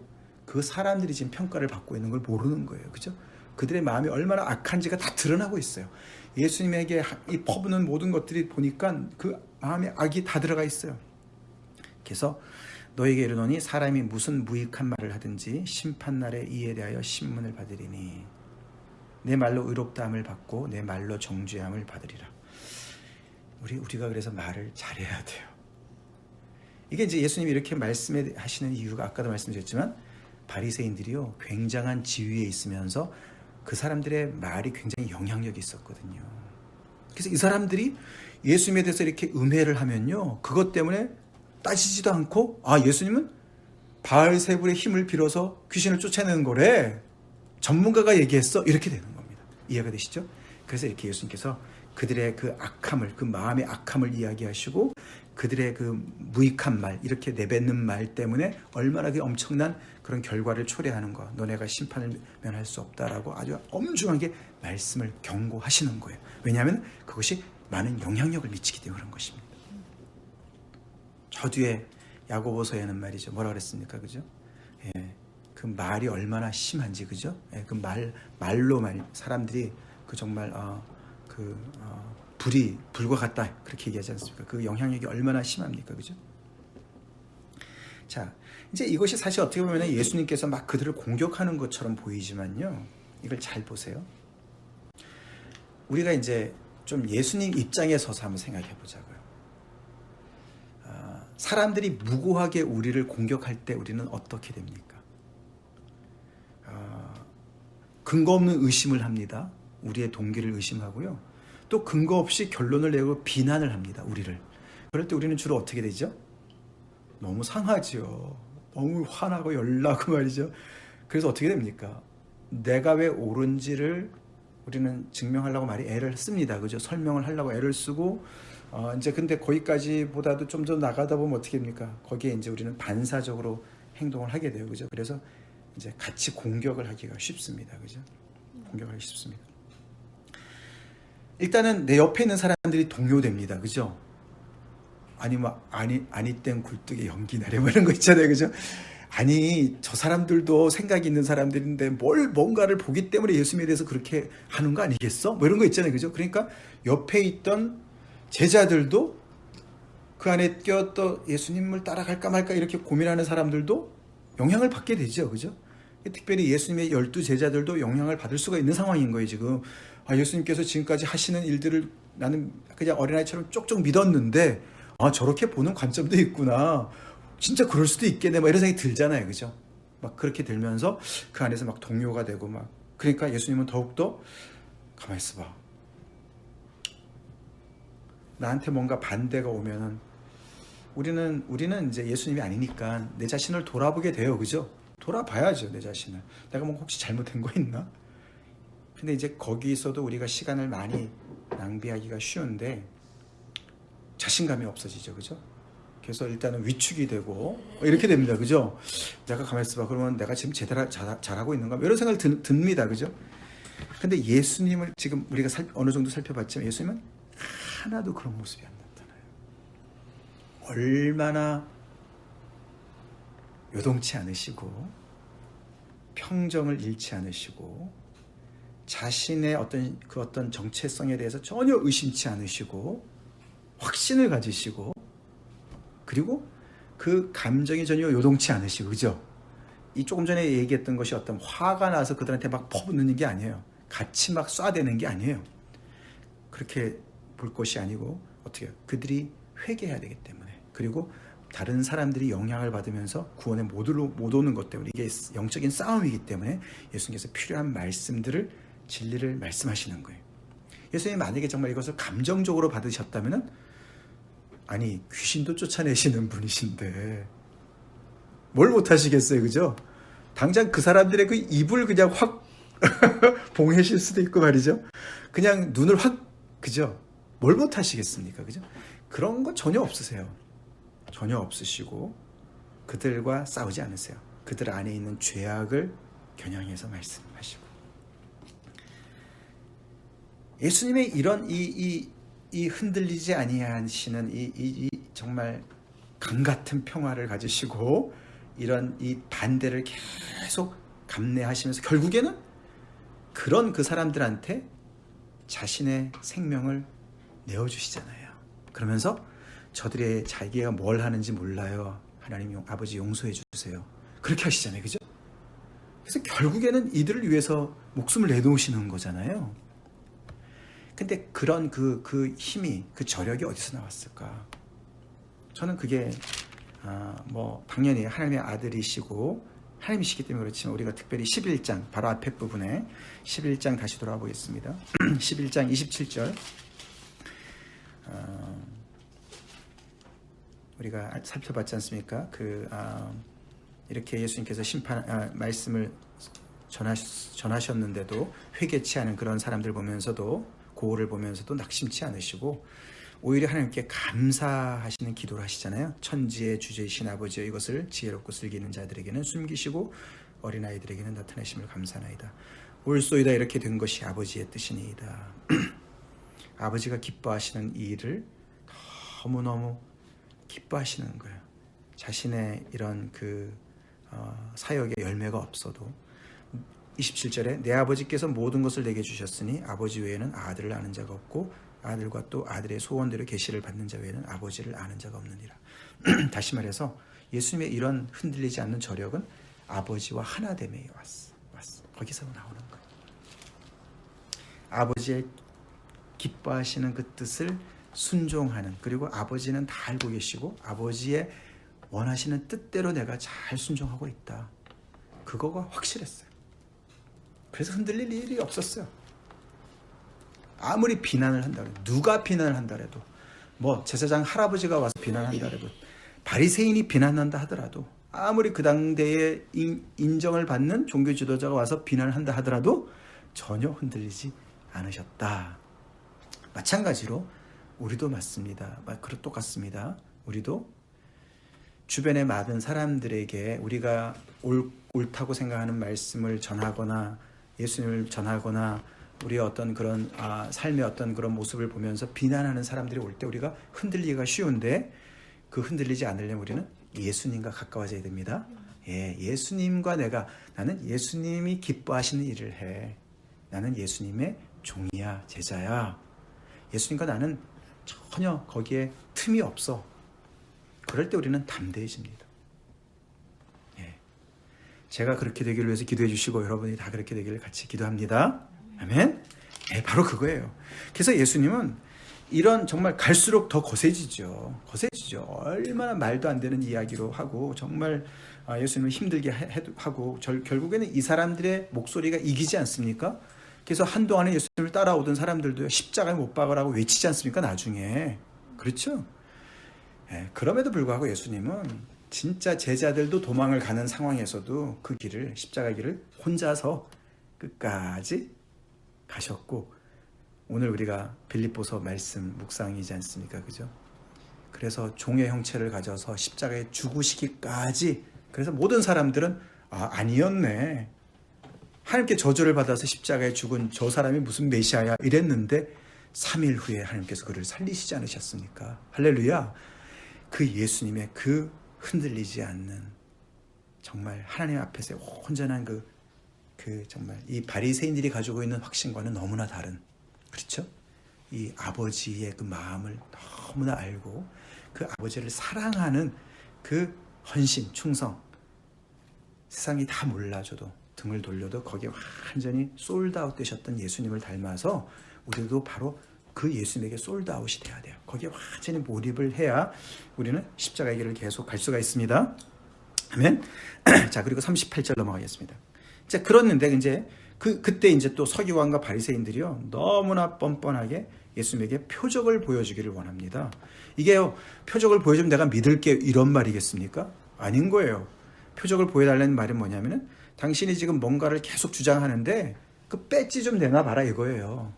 그 사람들이 지금 평가를 받고 있는 걸 모르는 거예요. 그죠? 그들의 마음이 얼마나 악한지가 다 드러나고 있어요. 예수님에게 이 퍼부는 모든 것들이 보니까 그 마음에 악이 다 들어가 있어요. 그래서 너에게 이르노니 사람이 무슨 무익한 말을 하든지 심판날에 이에 대하여 신문을 받으리니 내 말로 의롭다함을 받고 내 말로 정죄함을 받으리라. 우리가 그래서 말을 잘해야 돼요. 이게 이제 예수님이 이렇게 말씀하시는 이유가 아까도 말씀드렸지만 바리새인들이요 굉장한 지위에 있으면서 그 사람들의 말이 굉장히 영향력이 있었거든요. 그래서 이 사람들이 예수님에 대해서 이렇게 음해를 하면요 그것 때문에 따지지도 않고 예수님은 바알세불의 힘을 빌어서 귀신을 쫓아내는 거래. 전문가가 얘기했어. 이렇게 되는 겁니다. 이해가 되시죠? 그래서 이렇게 예수님께서 그들의 그 악함을, 그 마음의 악함을 이야기하시고 그들의 그 무익한 말, 이렇게 내뱉는 말 때문에 얼마나 그 엄청난 그런 결과를 초래하는 거, 너네가 심판을 면할 수 없다라고 아주 엄중하게 말씀을 경고하시는 거예요. 왜냐하면 그것이 많은 영향력을 미치기 때문에 그런 것입니다. 저 뒤에 야고보서에는 말이죠. 뭐라 그랬습니까? 그죠? 예, 그 말이 얼마나 심한지, 그죠? 예, 그 말로 사람들이 그 정말 불과 같다 그렇게 얘기하지 않습니까? 그 영향력이 얼마나 심합니까, 그죠? 자, 이제 이것이 사실 어떻게 보면 예수님께서 막 그들을 공격하는 것처럼 보이지만요, 이걸 잘 보세요. 우리가 이제 좀 예수님 입장에 서서 한번 생각해 보자고요. 사람들이 무고하게 우리를 공격할 때 우리는 어떻게 됩니까? 근거 없는 의심을 합니다. 우리의 동기를 의심하고요. 또 근거 없이 결론을 내고 비난을 합니다. 우리를. 그럴 때 우리는 주로 어떻게 되죠? 너무 상하죠. 너무 화나고 열나고 말이죠. 그래서 어떻게 됩니까? 내가 왜 옳은지를 우리는 증명하려고 애를 씁니다. 그죠? 설명을 하려고 애를 쓰고 이제 근데 거기까지보다도 좀 더 나가다 보면 어떻게 됩니까? 거기에 이제 우리는 반사적으로 행동을 하게 돼요. 그죠? 그래서 이제 같이 공격을 하기가 쉽습니다. 그죠? 공격하기 쉽습니다. 일단은 내 옆에 있는 사람들이 동요됩니다. 그죠? 아니 땡 굴뚝에 연기 나려 이런 거 있잖아요. 그죠? 아니 저 사람들도 생각이 있는 사람들인데 뭔가를 보기 때문에 예수님에 대해서 그렇게 하는 거 아니겠어? 뭐 이런 거 있잖아요. 그죠? 그러니까 옆에 있던 제자들도 그 안에 또 예수님을 따라갈까 말까 이렇게 고민하는 사람들도 영향을 받게 되죠. 그죠? 특별히 예수님의 12 제자들도 영향을 받을 수가 있는 상황인 거예요. 지금 예수님께서 지금까지 하시는 일들을 나는 그냥 어린아이처럼 쪽쪽 믿었는데 저렇게 보는 관점도 있구나. 진짜 그럴 수도 있겠네. 이런 생각이 들잖아요. 그죠? 막 그렇게 들면서 그 안에서 막 동요가 되고 그러니까 예수님은 더욱더 가만히 있어봐. 나한테 뭔가 반대가 오면은 우리는 이제 예수님이 아니니까 내 자신을 돌아보게 돼요. 그죠? 돌아봐야죠. 내 자신을. 내가 뭐 혹시 잘못된 거 있나? 근데 이제 거기서도 우리가 시간을 많이 낭비하기가 쉬운데 자신감이 없어지죠. 그죠? 그래서 일단은 위축이 되고 이렇게 됩니다. 그죠? 내가 가만히 있어봐. 그러면 내가 지금 제대로 잘하고 있는가? 이런 생각이 듭니다. 그죠? 근데 예수님을 지금 우리가 어느 정도 살펴봤지만 예수님은 하나도 그런 모습이 안 나타나요. 얼마나 요동치 않으시고 평정을 잃지 않으시고 자신의 어떤 정체성에 대해서 전혀 의심치 않으시고 확신을 가지시고 그리고 그 감정이 전혀 요동치 않으시고, 그죠? 이 조금 전에 얘기했던 것이 어떤 화가 나서 그들한테 막 퍼붓는 게 아니에요. 같이 막 쏴대는 게 아니에요. 그렇게 볼 것이 아니고 어떻게 해요? 그들이 회개해야 되기 때문에, 그리고 다른 사람들이 영향을 받으면서 구원에 못 오는 것 때문에, 이게 영적인 싸움이기 때문에 예수님께서 필요한 말씀들을, 진리를 말씀하시는 거예요. 예수님이 만약에 정말 이것을 감정적으로 받으셨다면 아니 귀신도 쫓아내시는 분이신데 뭘 못하시겠어요. 그죠? 당장 그 사람들의 그 입을 그냥 확 봉해실 수도 있고 말이죠. 그냥 눈을 확, 그죠? 뭘 못하시겠습니까? 그죠? 그런 거 전혀 없으세요. 전혀 없으시고 그들과 싸우지 않으세요. 그들 안에 있는 죄악을 겨냥해서 말씀하시고, 예수님의 이런 이 흔들리지 아니하시는 이 정말 강 같은 평화를 가지시고 이런 이 반대를 계속 감내하시면서 결국에는 그런 그 사람들한테 자신의 생명을 내어주시잖아요. 그러면서 저들의 자기가 뭘 하는지 몰라요. 하나님 아버지 용서해 주세요. 그렇게 하시잖아요. 그죠? 그래서 결국에는 이들을 위해서 목숨을 내놓으시는 거잖아요. 근데 그런 그 힘이, 그 저력이 어디서 나왔을까? 저는 그게 뭐 당연히 하나님의 아들이시고 하나님이시기 때문에 그렇지만, 우리가 특별히 11장 바로 앞에 부분에 11장 다시 돌아와 보겠습니다. 11장 27절 우리가 살펴봤지 않습니까? 이렇게 예수님께서 말씀을 전하셨는데도 회개치 않은 그런 사람들 보면서도, 고을을 보면서도 낙심치 않으시고 오히려 하나님께 감사하시는 기도를 하시잖아요. 천지의 주제이신 아버지여, 이것을 지혜롭고 슬기는 자들에게는 숨기시고 어린아이들에게는 나타내심을 감사하나이다. 올소이다, 이렇게 된 것이 아버지의 뜻이니이다. 아버지가 기뻐하시는 이 일을 너무너무 기뻐하시는 거예요. 자신의 이런 사역의 열매가 없어도 27절에 내 아버지께서 모든 것을 내게 주셨으니 아버지 외에는 아들을 아는 자가 없고 아들과 또 아들의 소원대로 계시를 받는 자 외에는 아버지를 아는 자가 없느니라. 다시 말해서 예수님의 이런 흔들리지 않는 저력은 아버지와 하나됨에 왔어. 거기서 나오는 거예요. 아버지의 기뻐하시는 그 뜻을 순종하는, 그리고 아버지는 다 알고 계시고 아버지의 원하시는 뜻대로 내가 잘 순종하고 있다. 그거가 확실했어요. 그래서 흔들릴 일이 없었어요. 아무리 비난을 한다 해도, 누가 비난을 한다 해도, 뭐 제사장 할아버지가 와서 비난한다 해도, 바리새인이 비난한다 하더라도, 아무리 그 당대에 인정을 받는 종교 지도자가 와서 비난을 한다 하더라도 전혀 흔들리지 않으셨다. 마찬가지로 우리도 맞습니다. 똑같습니다. 우리도 주변의 많은 사람들에게 우리가 옳다고 생각하는 말씀을 전하거나 예수님을 전하거나 우리의 어떤 그런 삶의 어떤 그런 모습을 보면서 비난하는 사람들이 올 때 우리가 흔들리기가 쉬운데, 그 흔들리지 않으려면 우리는 예수님과 가까워져야 됩니다. 예수님과 나는 예수님이 기뻐하시는 일을 해. 나는 예수님의 종이야, 제자야. 예수님과 나는 전혀 거기에 틈이 없어. 그럴 때 우리는 담대해집니다. 제가 그렇게 되기를 위해서 기도해 주시고 여러분이 다 그렇게 되기를 같이 기도합니다. 아멘. 바로 그거예요. 그래서 예수님은 이런 정말 갈수록 더 거세지죠. 얼마나 말도 안 되는 이야기로 하고 정말 예수님을 힘들게 하고 결국에는 이 사람들의 목소리가 이기지 않습니까? 그래서 한동안에 예수님을 따라오던 사람들도 십자가에 못 박으라고 외치지 않습니까? 나중에. 그렇죠? 그럼에도 불구하고 예수님은 진짜 제자들도 도망을 가는 상황에서도 그 길을, 십자가 길을 혼자서 끝까지 가셨고, 오늘 우리가 빌립보서 말씀 묵상이지 않습니까? 그죠? 그래서 종의 형체를 가져서 십자가에 죽으시기까지, 그래서 모든 사람들은 아니었네, 하나님께 저주를 받아서 십자가에 죽은 저 사람이 무슨 메시아야 이랬는데 3일 후에 하나님께서 그를 살리시지 않으셨습니까? 할렐루야. 그 예수님의 그 흔들리지 않는, 정말 하나님 앞에서 온전한 그 정말 이 바리새인들이 가지고 있는 확신과는 너무나 다른, 그렇죠? 이 아버지의 그 마음을 너무나 알고 그 아버지를 사랑하는 그 헌신, 충성, 세상이 다 몰라줘도 등을 돌려도 거기에 완전히 솔드아웃 되셨던 예수님을 닮아서 우리도 바로 그 예수님에게 솔드아웃이 돼야 돼요. 거기에 완전히 몰입을 해야 우리는 십자가의 길을 계속 갈 수가 있습니다. 아멘. 자, 그리고 38절 넘어가겠습니다. 자, 그랬는데 이제 그때 이제 또 서기관과 바리새인들이요, 너무나 뻔뻔하게 예수님에게 표적을 보여주기를 원합니다. 이게요, 표적을 보여주면 내가 믿을게 이런 말이겠습니까? 아닌 거예요. 표적을 보여달라는 말은 뭐냐면은 당신이 지금 뭔가를 계속 주장하는데 그 배지 좀 내놔봐라 이거예요.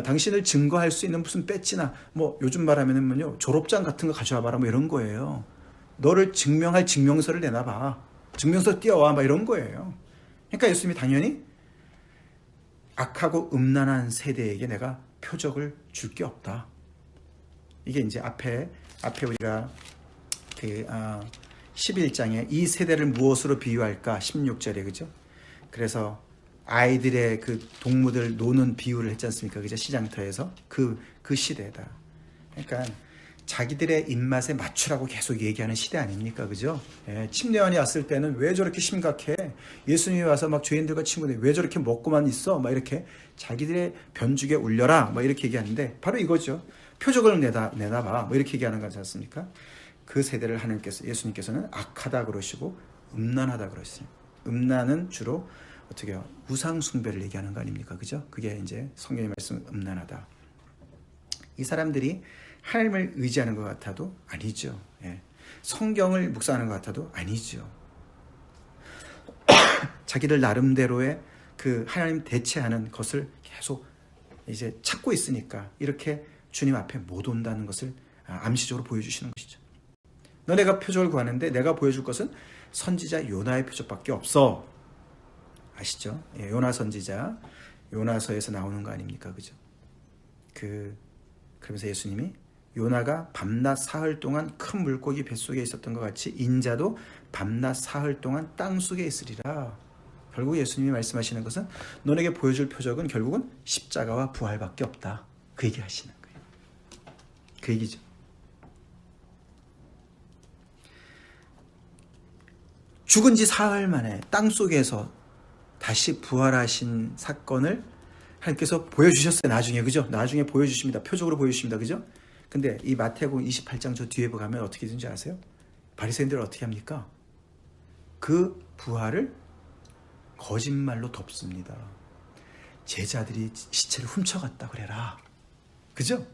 당신을 증거할 수 있는 무슨 배지나 뭐 요즘 말하면은요 졸업장 같은 거 가져와봐라 뭐 이런 거예요. 너를 증명할 증명서를 내놔봐. 증명서 띄워와 막 이런 거예요. 그러니까 예수님이 당연히 악하고 음란한 세대에게 내가 표적을 줄 게 없다. 이게 이제 앞에 우리가 그 11장에 이 세대를 무엇으로 비유할까 16절에 그죠? 그래서 아이들의 그 동무들 노는 비유를 했지 않습니까? 그죠? 시장터에서 그 시대다. 그러니까 자기들의 입맛에 맞추라고 계속 얘기하는 시대 아닙니까? 그죠? 예, 침례원이 왔을 때는 왜 저렇게 심각해? 예수님이 와서 막 죄인들과 친구들 왜 저렇게 먹고만 있어? 막 이렇게 자기들의 변죽에 울려라. 막 이렇게 얘기하는데 바로 이거죠. 표적을 내놔봐. 뭐 이렇게 얘기하는 거지 않습니까? 그 세대를 예수님께서는 악하다 그러시고 음란하다 그러시죠. 음란은 주로 어떻게 해요? 우상 숭배를 얘기하는 거 아닙니까? 그죠? 그게 이제 성경의 말씀 음란하다. 이 사람들이 하나님을 의지하는 것 같아도 아니죠. 예. 성경을 묵상하는 것 같아도 아니죠. 자기들 나름대로의 그 하나님 대체하는 것을 계속 이제 찾고 있으니까 이렇게 주님 앞에 못 온다는 것을 암시적으로 보여주시는 것이죠. 너네가 표적을 구하는데 내가 보여줄 것은 선지자 요나의 표적밖에 없어. 아시죠? 예, 요나 선지자 요나서에서 나오는 거 아닙니까? 그죠? 그러면서 예수님이 요나가 밤낮 사흘 동안 큰 물고기 뱃속에 있었던 것 같이 인자도 밤낮 사흘 동안 땅속에 있으리라. 결국 예수님이 말씀하시는 것은 너에게 보여줄 표적은 결국은 십자가와 부활밖에 없다. 그 얘기 하시는 거예요. 그 얘기죠. 죽은 지 사흘 만에 땅속에서 다시 부활하신 사건을 하나님께서 보여주셨어요. 나중에 그죠? 나중에 보여주십니다. 표적으로 보여주십니다. 그죠? 근데 이 마태복음 28장 저 뒤에 가면 어떻게 되는지 아세요? 바리새인들은 어떻게 합니까? 그 부활을 거짓말로 덮습니다. 제자들이 시체를 훔쳐갔다 그래라. 그죠?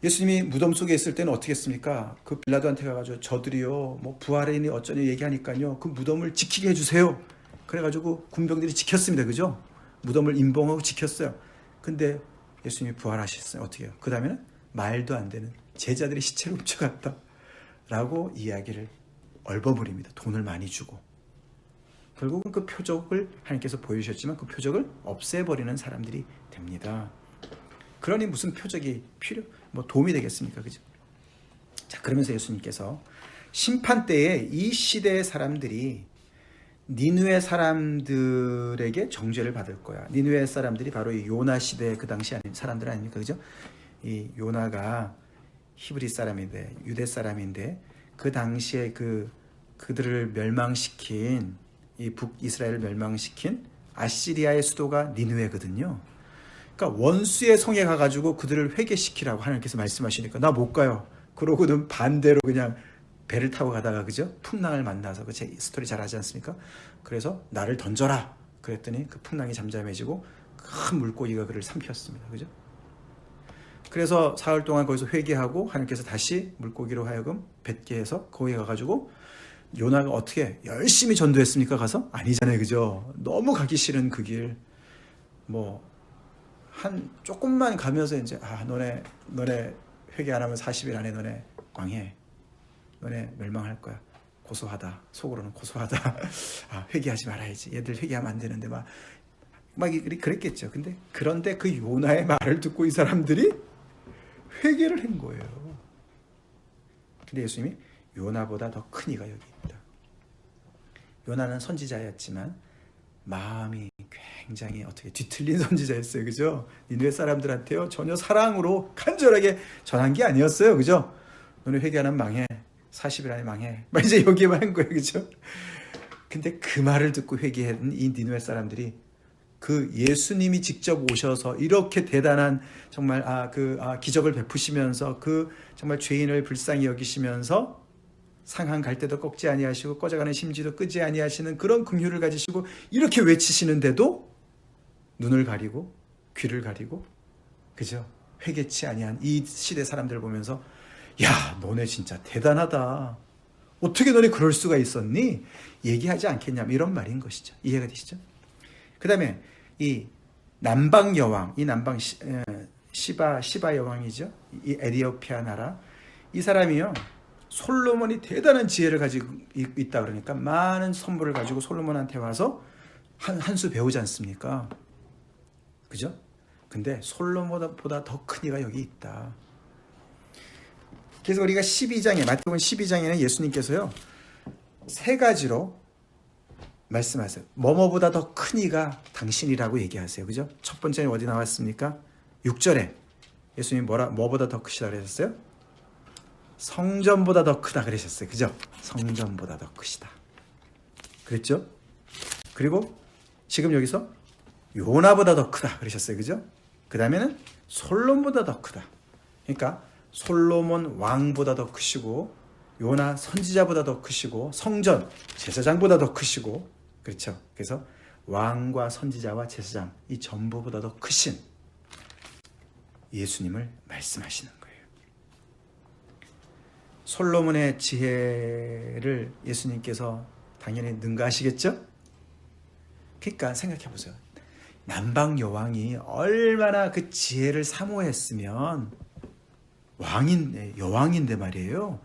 예수님이 무덤 속에 있을 때는 어떻게 했습니까? 그 빌라도한테 가가지고 저들이요 뭐 부활이니 어쩌니 얘기하니까요 그 무덤을 지키게 해주세요. 그래가지고 군병들이 지켰습니다. 그죠? 무덤을 임봉하고 지켰어요. 근데 예수님이 부활하셨어요. 어떻게 해요? 그 다음에는 말도 안 되는 제자들이 시체를 훔쳐갔다 라고 이야기를 얼버무립니다. 돈을 많이 주고. 결국은 그 표적을 하나님께서 보여주셨지만 그 표적을 없애버리는 사람들이 됩니다. 그러니 무슨 표적이 도움이 되겠습니까? 그죠? 자, 그러면서 예수님께서 심판 때에 이 시대의 사람들이 니느웨 사람들에게 정죄를 받을 거야. 니느웨 사람들이 바로 이 요나 시대 그 당시 사람들 아닙니까? 그죠? 이 요나가 히브리 사람인데 유대 사람인데 그 당시에 그들을 멸망시킨 이 북이스라엘을 멸망시킨 아시리아의 수도가 니느웨거든요. 그러니까 원수의 성에 가가지고 그들을 회개시키라고 하나님께서 말씀하시니까 나 못 가요. 그러고는 반대로 그냥 배를 타고 가다가 그죠? 풍랑을 만나서 그 제 스토리 잘 하지 않습니까? 그래서 나를 던져라. 그랬더니 그 풍랑이 잠잠해지고 큰 물고기가 그를 삼켰습니다. 그죠? 그래서 사흘 동안 거기서 회개하고 하나님께서 다시 물고기로 하여금 뱉게 해서 거기 가가지고 요나가 어떻게 열심히 전도했습니까? 가서? 아니잖아요. 그죠? 너무 가기 싫은 그 길. 한 조금만 가면서 이제 너네 회개 안 하면 40일 안에 너네 망해. 너네 멸망할 거야. 고소하다. 속으로는 고소하다. 회개하지 말아야지. 얘들 회개하면 안 되는데 막 그랬겠죠. 그런데 그 요나의 말을 듣고 이 사람들이 회개를 한 거예요. 근데 예수님이 요나보다 더 큰 이가 여기 있다. 요나는 선지자였지만 마음이 굉장히 어떻게 뒤틀린 선지자였어요. 그죠? 니느웨 사람들한테요 전혀 사랑으로 간절하게 전한 게 아니었어요. 그죠? 너네 회개 안 하면 망해. 40일 안에 망해. 막 이제 여기만 한 거예요. 그죠? 근데 그 말을 듣고 회개한 이 니느웨 사람들이 그 예수님이 직접 오셔서 이렇게 대단한 정말 기적을 베푸시면서 그 정말 죄인을 불쌍히 여기시면서 상한 갈 때도 꺾지 아니하시고 꺼져가는 심지도 끄지 아니하시는 그런 긍휼을 가지시고 이렇게 외치시는데도 눈을 가리고 귀를 가리고 그죠? 회개치 아니한 이 시대 사람들을 보면서 야 너네 진짜 대단하다. 어떻게 너네 그럴 수가 있었니? 얘기하지 않겠냐 이런 말인 것이죠. 이해가 되시죠? 그 다음에 이 남방 여왕, 이 남방 시바 여왕이죠. 이 에디오피아 나라. 이 사람이요. 솔로몬이 대단한 지혜를 가지고 있다 그러니까 많은 선물을 가지고 솔로몬한테 와서 한 수 배우지 않습니까? 그죠? 근데 솔로몬보다 더 큰 이가 여기 있다. 그래서 우리가 12장에 마태복음 12장에는 예수님께서요. 세 가지로 말씀하세요. 뭐뭐보다 더 큰 이가 당신이라고 얘기하세요. 그죠? 첫 번째는 어디 나왔습니까? 6절에 예수님이 뭐보다 더 크시다 그러셨어요? 성전보다 더 크다 그러셨어요. 그죠? 성전보다 더 크시다. 그랬죠? 그리고 지금 여기서 요나보다 더 크다 그러셨어요. 그죠? 그 다음에는 솔로몬보다 더 크다. 그러니까 솔로몬 왕보다 더 크시고 요나 선지자보다 더 크시고 성전 제사장보다 더 크시고 그렇죠. 그래서 왕과 선지자와 제사장 이 전부보다 더 크신 예수님을 말씀하시는 거예요. 솔로몬의 지혜를 예수님께서 당연히 능가하시겠죠? 그러니까 생각해 보세요. 남방 여왕이 얼마나 그 지혜를 사모했으면 여왕인데 말이에요.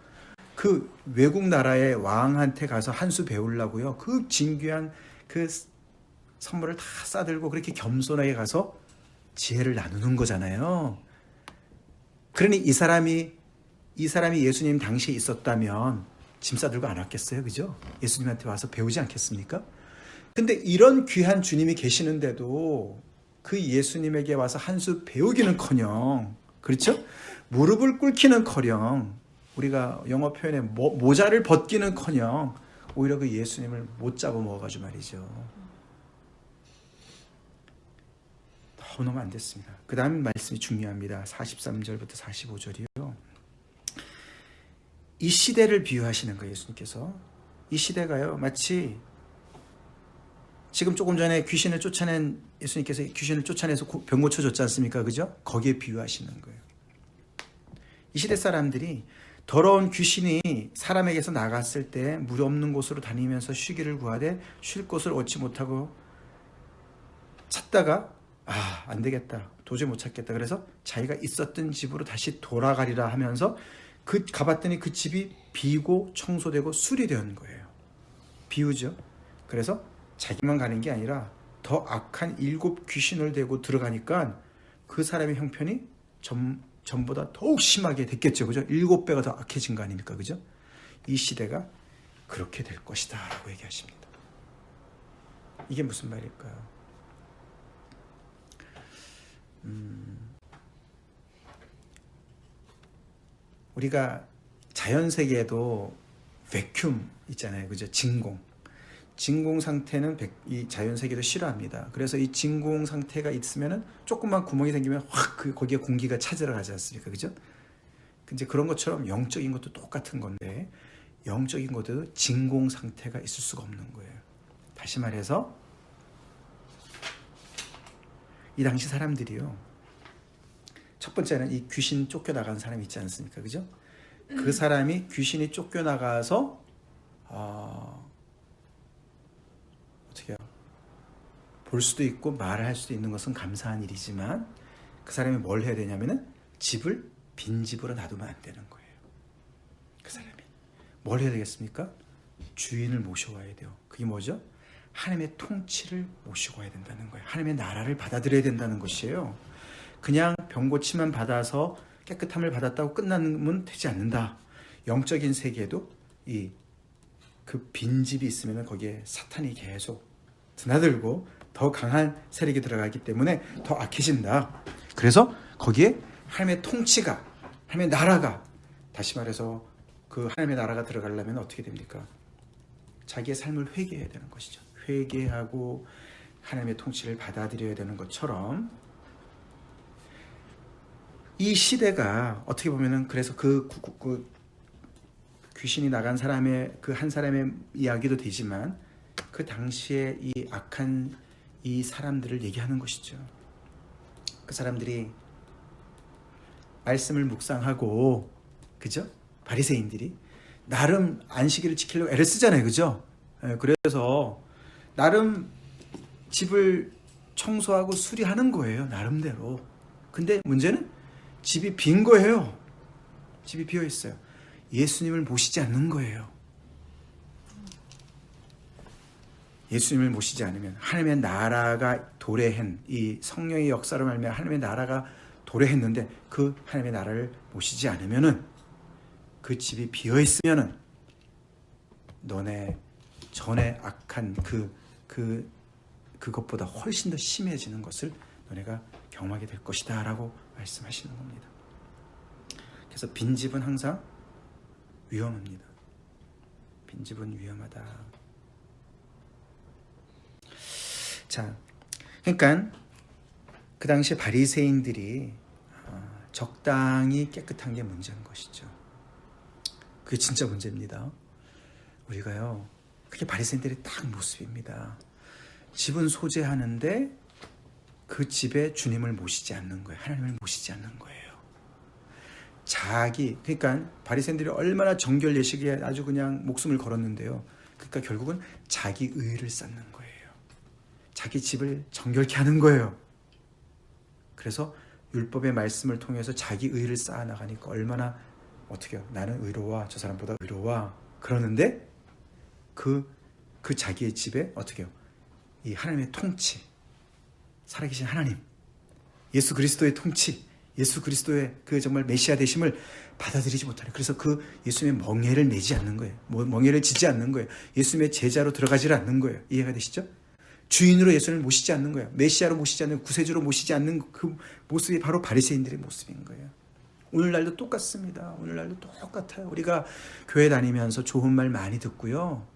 그 외국 나라의 왕한테 가서 한 수 배우려고요. 그 진귀한 그 선물을 다 싸들고 그렇게 겸손하게 가서 지혜를 나누는 거잖아요. 그러니 이 사람이 예수님 당시에 있었다면 짐 싸들고 안 왔겠어요? 그죠? 예수님한테 와서 배우지 않겠습니까? 근데 이런 귀한 주님이 계시는데도 그 예수님에게 와서 한 수 배우기는커녕, 그렇죠? 무릎을 꿇기는커녕, 우리가 영어 표현에 모자를 벗기는커녕 오히려 그 예수님을 못 잡아먹어가지고 말이죠. 너무 안 됐습니다. 그 다음 말씀이 중요합니다. 43절부터 45절이요. 이 시대를 비유하시는 거예요. 예수님께서. 이 시대가요, 마치 지금 조금 전에 귀신을 쫓아낸 예수님께서 귀신을 쫓아내서 병 고쳐줬지 않습니까? 그죠? 거기에 비유하시는 거예요. 이 시대 사람들이 더러운 귀신이 사람에게서 나갔을 때 물 없는 곳으로 다니면서 쉬기를 구하되 쉴 곳을 얻지 못하고 찾다가 안 되겠다, 도저히 못 찾겠다, 그래서 자기가 있었던 집으로 다시 돌아가리라 하면서 가봤더니 그 집이 비고 청소되고 수리된 거예요. 비유죠. 그래서 자기만 가는 게 아니라 더 악한 7 귀신을 대고 들어가니까 그 사람의 형편이 전보다 더욱 심하게 됐겠죠. 그죠? 7배가 더 악해진 거 아닙니까? 그죠? 이 시대가 그렇게 될 것이다 라고 얘기하십니다. 이게 무슨 말일까요? 우리가 자연세계에도 베큐um 있잖아요. 그죠? 진공 상태는 이 자연세계도 싫어합니다. 그래서 이 진공 상태가 있으면은 조금만 구멍이 생기면 확 거기에 공기가 찾으러 가지 않습니까? 그죠? 이제 그런 것처럼 영적인 것도 똑같은 건데, 영적인 것도 진공 상태가 있을 수가 없는 거예요. 다시 말해서 이 당시 사람들이요, 첫 번째는 이 귀신 쫓겨나간 사람이 있지 않습니까? 그죠? 그 사람이 귀신이 쫓겨나가서 어떻게 볼 수도 있고 말을 할 수도 있는 것은 감사한 일이지만 그 사람이 뭘 해야 되냐면은 집을 빈 집으로 놔두면 안 되는 거예요. 그 사람이 뭘 해야 되겠습니까? 주인을 모셔와야 돼요. 그게 뭐죠? 하나님의 통치를 모시고 와야 된다는 거예요. 하나님의 나라를 받아들여야 된다는 것이에요. 그냥 병고침만 받아서 깨끗함을 받았다고 끝나면 되지 않는다. 영적인 세계에도 그 빈집이 있으면 거기에 사탄이 계속 드나들고 더 강한 세력이 들어가기 때문에 더 악해진다. 그래서 거기에 하나님의 통치가, 하나님의 나라가, 다시 말해서 그 하나님의 나라가 들어가려면 어떻게 됩니까? 자기의 삶을 회개해야 되는 것이죠. 회개하고 하나님의 통치를 받아들여야 되는 것처럼 이 시대가 어떻게 보면은, 그래서 그 귀신이 나간 사람의 그 한 사람의 이야기도 되지만 그 당시에 이 악한 이 사람들을 얘기하는 것이죠. 그 사람들이 말씀을 묵상하고, 그죠? 바리새인들이 나름 안식일을 지키려고 애를 쓰잖아요. 그죠? 그래서 나름 집을 청소하고 수리하는 거예요, 나름대로. 근데 문제는 집이 빈 거예요. 집이 비어 있어요. 예수님을 모시지 않는 거예요. 예수님을 모시지 않으면, 하나님의 나라가 도래한 이 성령의 역사로 말미암아 하나님의 나라가 도래했는데 그 하나님의 나라를 모시지 않으면은, 그 집이 비어 있으면은 너네 전에 악한 그것보다 훨씬 더 심해지는 것을 너네가 경험하게 될 것이다 라고 말씀하시는 겁니다. 그래서 빈집은 항상 위험합니다. 빈집은 위험하다. 자, 그러니까 그 당시 바리새인들이 적당히 깨끗한 게 문제인 것이죠. 그게 진짜 문제입니다. 우리가요, 그게 바리새인들의 딱 모습입니다. 집은 소재하는데 그 집에 주님을 모시지 않는 거예요. 하나님을 모시지 않는 거예요. 그러니까 바리새인들이 얼마나 정결 예식에 아주 그냥 목숨을 걸었는데요. 그러니까 결국은 자기 의를 쌓는 거예요. 자기 집을 정결케 하는 거예요. 그래서 율법의 말씀을 통해서 자기 의를 쌓아 나가니까 얼마나 어떻게요? 나는 의로워, 저 사람보다 의로워. 그러는데 그 자기의 집에 어떻게요? 이 하나님의 통치, 살아계신 하나님, 예수 그리스도의 통치, 예수 그리스도의 그 정말 메시아 되심을 받아들이지 못하는, 그래서 그 예수님의 멍에를 내지 않는 거예요. 멍에를 지지 않는 거예요. 예수님의 제자로 들어가지를 않는 거예요. 이해가 되시죠? 주인으로 예수님을 모시지 않는 거예요. 메시아로 모시지 않는, 구세주로 모시지 않는 그 모습이 바로 바리새인들의 모습인 거예요. 오늘날도 똑같습니다. 오늘날도 똑같아요. 우리가 교회 다니면서 좋은 말 많이 듣고요,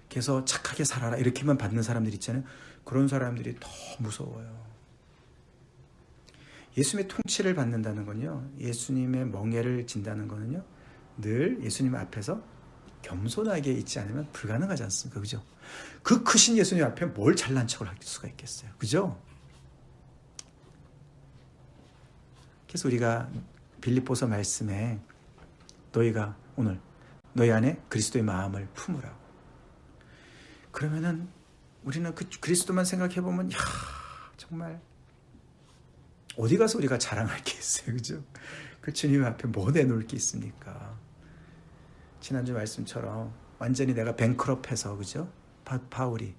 그래서 착하게 살아라 이렇게만 받는 사람들 있잖아요. 그런 사람들이 더 무서워요. 예수님의 통치를 받는다는 건요, 예수님의 멍에를 진다는 거는요, 늘 예수님 앞에서 겸손하게 있지 않으면 불가능하지 않습니까? 그죠? 그 크신 예수님 앞에 뭘 잘난 척을 할 수가 있겠어요? 그죠? 그래서 우리가 빌립보서 말씀에 너희가 오늘 너희 안에 그리스도의 마음을 품으라고. 그러면은 우리는 그 그리스도만 생각해 보면, 정말 어디 가서 우리가 자랑할 게 있어요, 그죠? 그 주님 앞에 뭐 내놓을 게 있습니까? 지난주 말씀처럼 완전히 내가 뱅크럽해서, 그죠? 바울이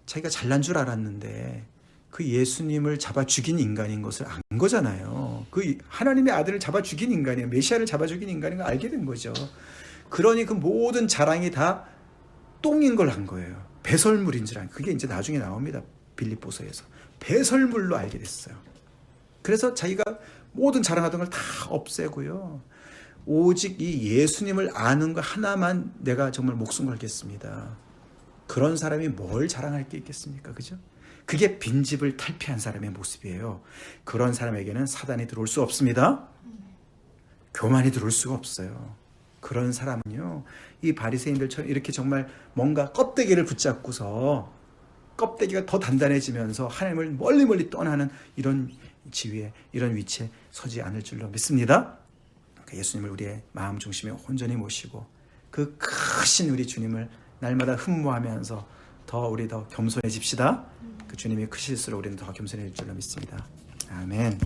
자기가 잘난 줄 알았는데 그 예수님을 잡아 죽인 인간인 것을 안 거잖아요. 그 하나님의 아들을 잡아 죽인 인간이에요. 메시아를 잡아 죽인 인간인 걸 알게 된 거죠. 그러니 그 모든 자랑이 다 똥인 걸 한 거예요. 배설물인 줄 알고. 그게 이제 나중에 나옵니다. 빌립보서에서. 배설물로 알게 됐어요. 그래서 자기가 모든 자랑하던 걸 다 없애고요, 오직 이 예수님을 아는 거 하나만 내가 정말 목숨 걸겠습니다. 그런 사람이 뭘 자랑할 게 있겠습니까? 그죠? 그게 빈집을 탈피한 사람의 모습이에요. 그런 사람에게는 사단이 들어올 수 없습니다. 교만이 들어올 수가 없어요. 그런 사람은요, 이 바리새인들처럼 이렇게 정말 뭔가 껍데기를 붙잡고서 껍데기가 더 단단해지면서 하나님을 멀리 떠나는 이런 지위에, 이런 위치에 서지 않을 줄로 믿습니다. 예수님을 우리의 마음 중심에 온전히 모시고 그 크신 우리 주님을 날마다 흠모하면서 우리 더 겸손해집시다. 그 주님이 크실수록 우리는 더 겸손해질 줄로 믿습니다. 아멘.